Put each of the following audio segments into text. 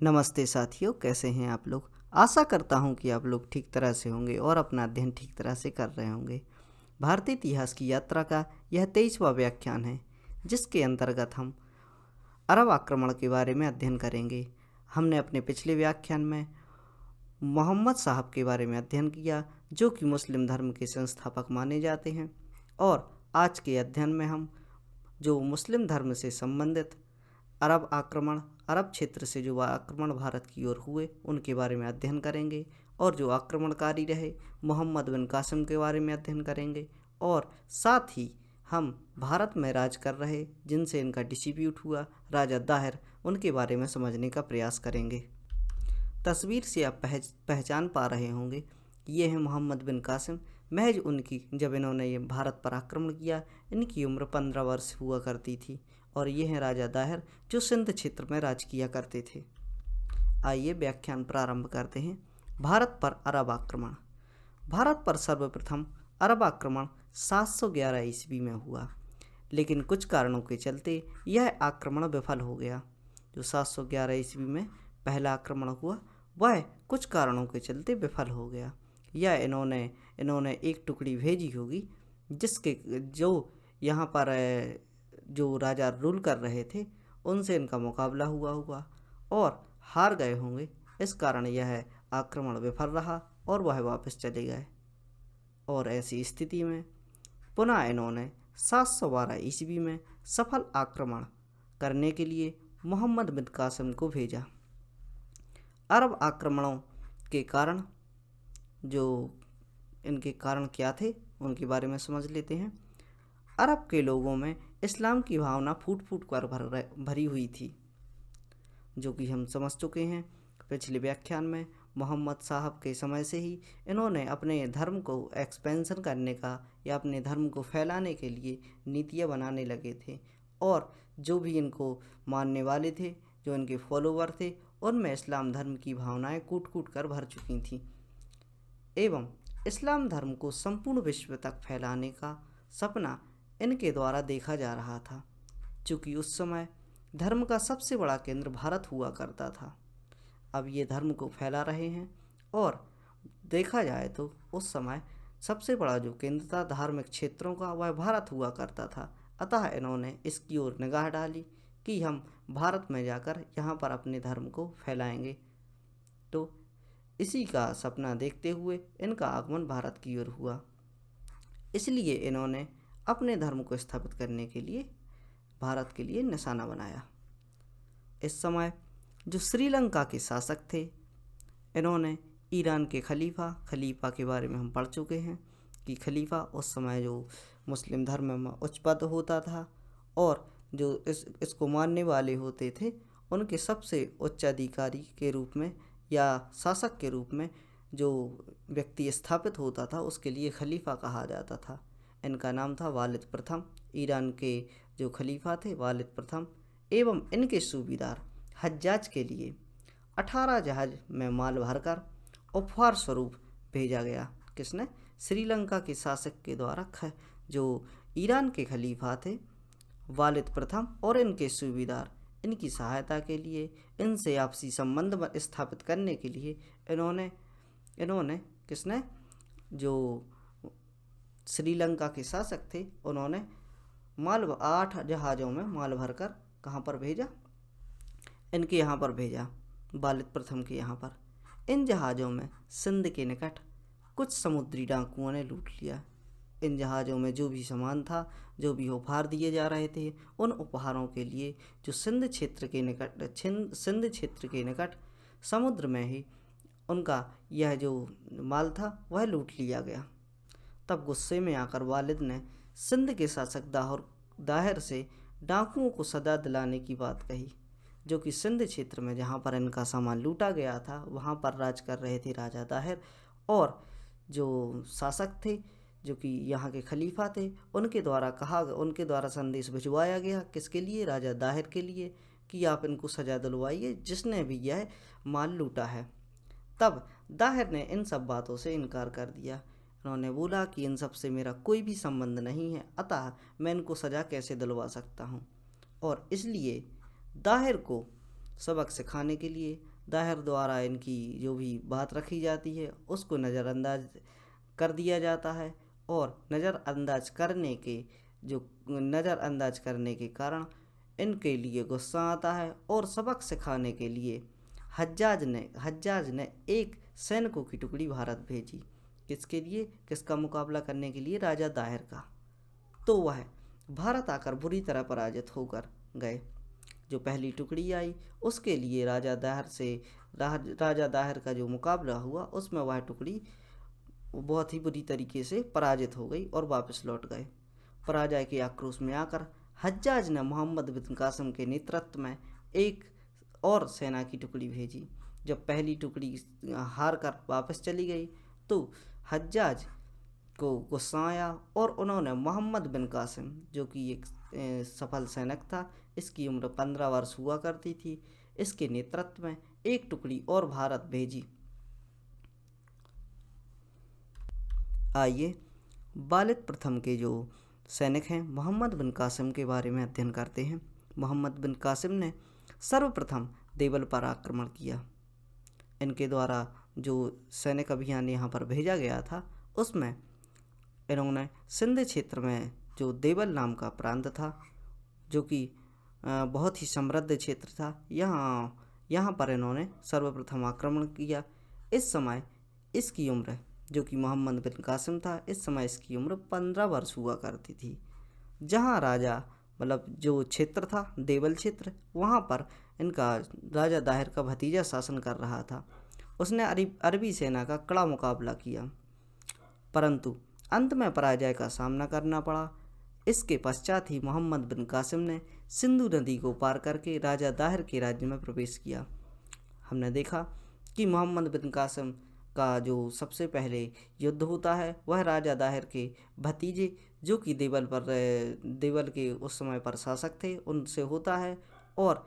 नमस्ते साथियों, कैसे हैं आप लोग। आशा करता हूं कि आप लोग ठीक तरह से होंगे और अपना अध्ययन ठीक तरह से कर रहे होंगे। भारतीय इतिहास की यात्रा का यह 23वां व्याख्यान है, जिसके अंतर्गत हम अरब आक्रमण के बारे में अध्ययन करेंगे। हमने अपने पिछले व्याख्यान में मोहम्मद साहब के बारे में अध्ययन किया, जो कि मुस्लिम धर्म के संस्थापक माने जाते हैं। और आज के अध्ययन में हम जो मुस्लिम धर्म से संबंधित अरब आक्रमण, अरब क्षेत्र से जो आक्रमण भारत की ओर हुए, उनके बारे में अध्ययन करेंगे। और जो आक्रमणकारी रहे मोहम्मद बिन कासिम के बारे में अध्ययन करेंगे। और साथ ही हम भारत में राज कर रहे, जिनसे इनका डिस्प्यूट हुआ, राजा दाहिर, उनके बारे में समझने का प्रयास करेंगे। तस्वीर से आप पहचान पा रहे होंगे, ये है मोहम्मद बिन कासिम। महज उनकी, जब इन्होंने ये भारत पर आक्रमण किया, इनकी उम्र 15 वर्ष हुआ करती थी। और ये हैं राजा दाहिर, जो सिंध क्षेत्र में राज किया करते थे। आइए व्याख्यान प्रारंभ करते हैं। भारत पर अरब आक्रमण। भारत पर सर्वप्रथम अरब आक्रमण 711 ईस्वी में हुआ, लेकिन कुछ कारणों के चलते यह आक्रमण विफल हो गया। जो 711 ईस्वी में पहला आक्रमण हुआ, वह कुछ कारणों के चलते विफल हो गया। यह इन्होंने एक टुकड़ी भेजी होगी, जिसके जो यहाँ पर जो राजा रूल कर रहे थे, उनसे इनका मुकाबला हुआ होगा और हार गए होंगे। इस कारण यह आक्रमण विफल रहा और वह वापस चले गए। और ऐसी स्थिति में पुनः इन्होंने 712 ईस्वी में सफल आक्रमण करने के लिए मोहम्मद बिन कासिम को भेजा। अरब आक्रमणों के कारण, जो इनके कारण क्या थे, उनके बारे में समझ लेते हैं। अरब के लोगों में इस्लाम की भावना फूट फूट कर भरी हुई थी, जो कि हम समझ चुके हैं पिछले व्याख्यान में। मोहम्मद साहब के समय से ही इन्होंने अपने धर्म को एक्सपेंशन करने का या अपने धर्म को फैलाने के लिए नीतियाँ बनाने लगे थे। और जो भी इनको मानने वाले थे, जो इनके फॉलोवर थे, उनमें इस्लाम धर्म की भावनाएं कूट कूट कर भर चुकी थीं। एवं इस्लाम धर्म को संपूर्ण विश्व तक फैलाने का सपना इनके द्वारा देखा जा रहा था, चूँकि उस समय धर्म का सबसे बड़ा केंद्र भारत हुआ करता था। अब ये धर्म को फैला रहे हैं, और देखा जाए तो उस समय सबसे बड़ा जो केंद्र था धार्मिक क्षेत्रों का, वह भारत हुआ करता था। अतः इन्होंने इसकी ओर निगाह डाली कि हम भारत में जाकर यहाँ पर अपने धर्म को फैलाएंगे। तो इसी का सपना देखते हुए इनका आगमन भारत की ओर हुआ। इसलिए इन्होंने अपने धर्म को स्थापित करने के लिए भारत के लिए निशाना बनाया। इस समय जो श्रीलंका के शासक थे, इन्होंने ईरान के खलीफा के बारे में हम पढ़ चुके हैं कि खलीफा उस समय जो मुस्लिम धर्म में उच्चपद होता था, और जो इसको मानने वाले होते थे, उनके सबसे उच्च अधिकारी के रूप में या शासक के रूप में जो व्यक्ति स्थापित होता था, उसके लिए खलीफा कहा जाता था। इनका नाम था वालिद प्रथम। ईरान के जो खलीफा थे वालिद प्रथम, एवं इनके सूबेदार हज्जाज के लिए 18 जहाज में माल भरकर उपहार स्वरूप भेजा गया। किसने? श्रीलंका के शासक के द्वारा जो ईरान के खलीफा थे वालिद प्रथम और इनके सूबेदार, इनकी सहायता के लिए, इनसे आपसी संबंध स्थापित करने के लिए इन्होंने किसने, जो श्रीलंका के शासक थे, उन्होंने 8 जहाज़ों में माल भरकर कहाँ पर भेजा? इनके यहाँ पर भेजा, वालिद प्रथम के यहाँ पर। इन जहाज़ों में सिंध के निकट कुछ समुद्री डाकुओं ने लूट लिया। इन जहाज़ों में जो भी सामान था, जो भी उपहार दिए जा रहे थे, उन उपहारों के लिए जो सिंध क्षेत्र के निकट समुद्र में ही उनका यह जो माल था, वह लूट लिया गया। तब गुस्से में आकर वालिद ने सिंध के शासक दाहिर से डाकुओं को सजा दिलाने की बात कही, जो कि सिंध क्षेत्र में जहाँ पर इनका सामान लूटा गया था, वहाँ पर राज कर रहे थे राजा दाहिर। और जो शासक थे, जो कि यहाँ के खलीफा थे, उनके द्वारा संदेश भिजवाया गया। किसके लिए? राजा दाहिर के लिए, कि आप इनको सजा दिलवाइए जिसने भी यह माल लूटा है। तब दाहिर ने इन सब बातों से इनकार कर दिया। उन्होंने बोला कि इन सब से मेरा कोई भी संबंध नहीं है, अतः मैं इनको सज़ा कैसे दिलवा सकता हूँ। और इसलिए दाहिर को सबक सिखाने के लिए दाहिर द्वारा इनकी जो भी बात रखी जाती है उसको नज़रअंदाज कर दिया जाता है, और नज़रअंदाज करने के कारण इनके लिए गुस्सा आता है, और सबक सिखाने के लिए हज्जाज ने एक सैनिकों की टुकड़ी भारत भेजी। किसके लिए? किसका मुकाबला करने के लिए? राजा दाहिर का। तो वह भारत आकर बुरी तरह पराजित होकर गए। जो पहली टुकड़ी आई उसके लिए राजा दाहिर का जो मुकाबला हुआ उसमें वह टुकड़ी बहुत ही बुरी तरीके से पराजित हो गई और वापस लौट गए। पराजय के आक्रोश में आकर हज्जाज ने मोहम्मद बिन कासिम के नेतृत्व में एक और सेना की टुकड़ी भेजी। जब पहली टुकड़ी हार कर वापस चली गई तो हज्जाज को गुस्सा आया और उन्होंने मोहम्मद बिन कासिम, जो कि एक सफल सैनिक था, इसकी उम्र 15 वर्ष हुआ करती थी, इसके नेतृत्व में एक टुकड़ी और भारत भेजी। आइए वालिद प्रथम के जो सैनिक हैं मोहम्मद बिन कासिम के बारे में अध्ययन करते हैं। मोहम्मद बिन कासिम ने सर्वप्रथम देवल पर आक्रमण किया। इनके द्वारा जो सैनिक अभियान यहाँ पर भेजा गया था उसमें इन्होंने सिंध क्षेत्र में जो देवल नाम का प्रांत था, जो कि बहुत ही समृद्ध क्षेत्र था, यहाँ पर इन्होंने सर्वप्रथम आक्रमण किया। इस समय इसकी उम्र, जो कि मोहम्मद बिन कासिम था, इस समय इसकी उम्र 15 वर्ष हुआ करती थी। जहाँ राजा जो क्षेत्र था देवल क्षेत्र, वहाँ पर इनका राजा दाहिर का भतीजा शासन कर रहा था। उसने अरबी सेना का कड़ा मुकाबला किया, परंतु अंत में पराजय का सामना करना पड़ा। इसके पश्चात ही मोहम्मद बिन कासिम ने सिंधु नदी को पार करके राजा दाहिर के राज्य में प्रवेश किया। हमने देखा कि मोहम्मद बिन कासिम का जो सबसे पहले युद्ध होता है वह राजा दाहिर के भतीजे, जो कि देवल के उस समय पर शासक थे, उनसे होता है, और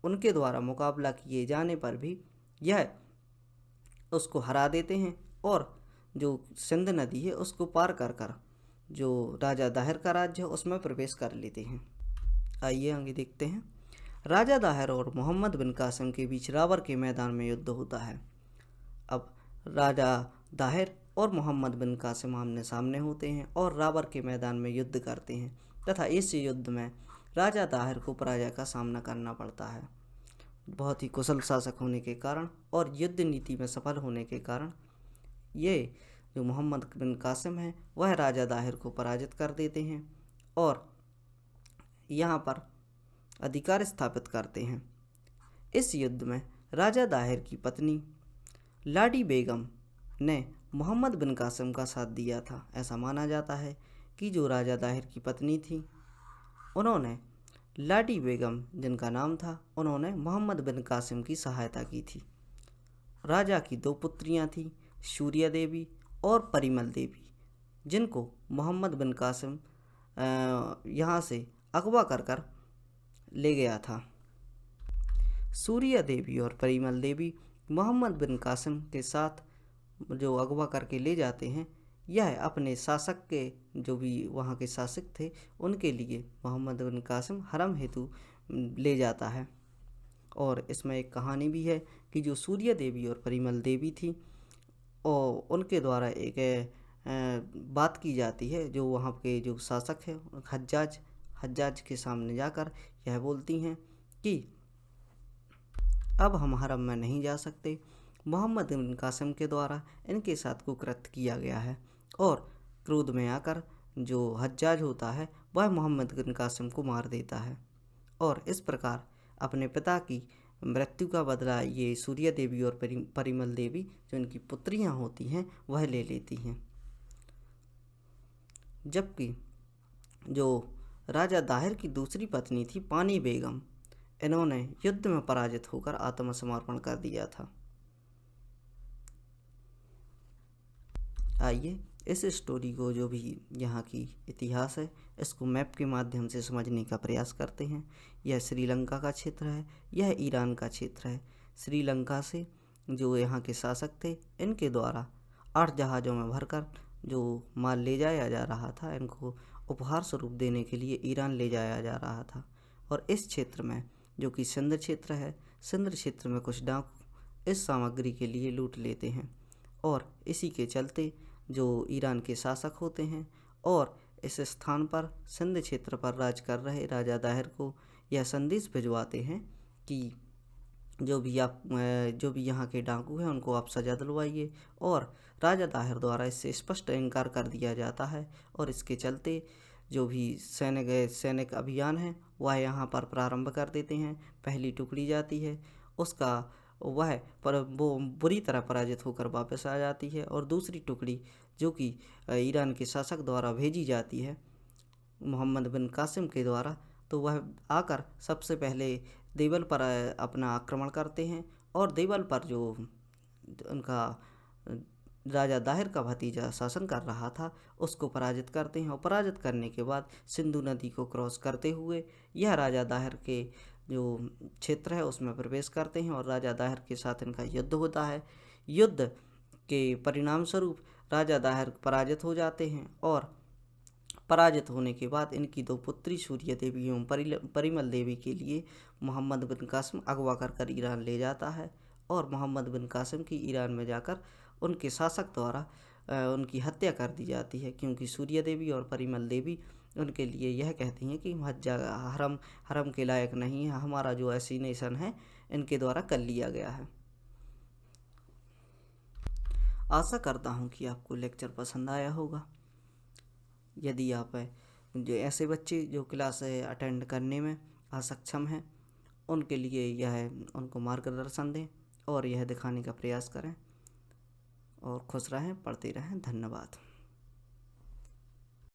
उनके द्वारा मुकाबला किए जाने पर भी यह उसको हरा देते हैं और जो सिंध नदी है उसको पार कर जो राजा दाहिर का राज्य है उसमें प्रवेश कर लेते हैं। आइए आगे देखते हैं। राजा दाहिर और मोहम्मद बिन कासिम के बीच रावर के मैदान में युद्ध होता है। अब राजा दाहिर और मोहम्मद बिन कासिम आमने सामने होते हैं और रावर के मैदान में युद्ध करते हैं, तथा इस युद्ध में राजा दाहिर को पराजय का सामना करना पड़ता है। बहुत ही कुशल शासक होने के कारण और युद्ध नीति में सफल होने के कारण ये जो मोहम्मद बिन कासिम है वह राजा दाहिर को पराजित कर देते हैं और यहाँ पर अधिकार स्थापित करते हैं। इस युद्ध में राजा दाहिर की पत्नी लाडी बेगम ने मोहम्मद बिन कासिम का साथ दिया था। ऐसा माना जाता है कि जो राजा दाहिर की पत्नी थी, उन्होंने लाडी बेगम जिनका नाम था, उन्होंने मोहम्मद बिन कासिम की सहायता की थी। राजा की 2 पुत्रियां थीं, सूर्या देवी और परिमल देवी, जिनको मोहम्मद बिन कासिम यहाँ से अगवा कर ले गया था। सूर्या देवी और परिमल देवी मोहम्मद बिन कासिम के साथ जो अगवा करके ले जाते हैं, यह अपने शासक के जो भी वहाँ के शासक थे उनके लिए मोहम्मद बिन कासिम हरम हेतु ले जाता है। और इसमें एक कहानी भी है कि जो सूर्या देवी और परिमल देवी थी और उनके द्वारा एक बात की जाती है, जो वहाँ के जो शासक है हज्जाज के सामने जाकर यह बोलती हैं कि अब हम हरम में नहीं जा सकते। मोहम्मद बिन कासिम के द्वारा इनके साथ कुकृत्य किया गया है, और क्रोध में आकर जो हज्जाज होता है वह मोहम्मद बिन कासिम को मार देता है। और इस प्रकार अपने पिता की मृत्यु का बदला ये सूर्या देवी और परिमल देवी, जो इनकी पुत्रियां होती हैं, वह ले लेती हैं। जबकि जो राजा दाहिर की दूसरी पत्नी थी पानी बेगम, इन्होंने युद्ध में पराजित होकर आत्मसमर्पण कर दिया था। आइए इस स्टोरी को, जो भी यहाँ की इतिहास है, इसको मैप के माध्यम से समझने का प्रयास करते हैं। यह श्रीलंका का क्षेत्र है, यह ईरान का क्षेत्र है। श्रीलंका से जो यहाँ के शासक थे, इनके द्वारा 8 जहाज़ों में भरकर जो माल ले जाया जा रहा था, इनको उपहार स्वरूप देने के लिए ईरान ले जाया जा रहा था। और इस क्षेत्र में जो कि सिंध क्षेत्र है। सिंध क्षेत्र में कुछ डाकू इस सामग्री के लिए लूट लेते हैं और इसी के चलते जो ईरान के शासक होते हैं और इस स्थान पर सिंध क्षेत्र पर राज कर रहे राजा दाहिर को यह संदेश भिजवाते हैं कि जो भी यहाँ के डाकू हैं उनको आप सजा दिलवाइए, और राजा दाहिर द्वारा इससे स्पष्ट इनकार कर दिया जाता है। और इसके चलते जो भी सैनिक अभियान है वह यहाँ पर प्रारंभ कर देते हैं। पहली टुकड़ी जाती है, उसका वो बुरी तरह पराजित होकर वापस आ जाती है, और दूसरी टुकड़ी जो कि ईरान के शासक द्वारा भेजी जाती है मोहम्मद बिन कासिम के द्वारा, तो वह आकर सबसे पहले देवल पर अपना आक्रमण करते हैं और देवल पर जो उनका राजा दाहिर का भतीजा शासन कर रहा था उसको पराजित करते हैं। और पराजित करने के बाद सिंधु नदी को क्रॉस करते हुए यह राजा दाहिर के जो क्षेत्र है उसमें प्रवेश करते हैं और राजा दाहिर के साथ इनका युद्ध होता है। युद्ध के परिणाम स्वरूप राजा दाहिर पराजित हो जाते हैं और पराजित होने के बाद इनकी दो पुत्री सूर्य देवी एवं परिमल देवी के लिए मोहम्मद बिन कासिम अगवा कर ईरान ले जाता है, और मोहम्मद बिन कासिम की ईरान में जाकर उनके शासक द्वारा उनकी हत्या कर दी जाती है, क्योंकि सूर्य देवी और परिमल देवी उनके लिए यह कहती हैं कि हरम के लायक नहीं है, हमारा जो एसिनेशन है इनके द्वारा कर लिया गया है। आशा करता हूँ कि आपको लेक्चर पसंद आया होगा। यदि आप जो ऐसे बच्चे जो क्लास अटेंड करने में असक्षम हैं उनके लिए उनको मार्गदर्शन दें और यह दिखाने का प्रयास करें, और खुश रहें, पढ़ते रहें। धन्यवाद।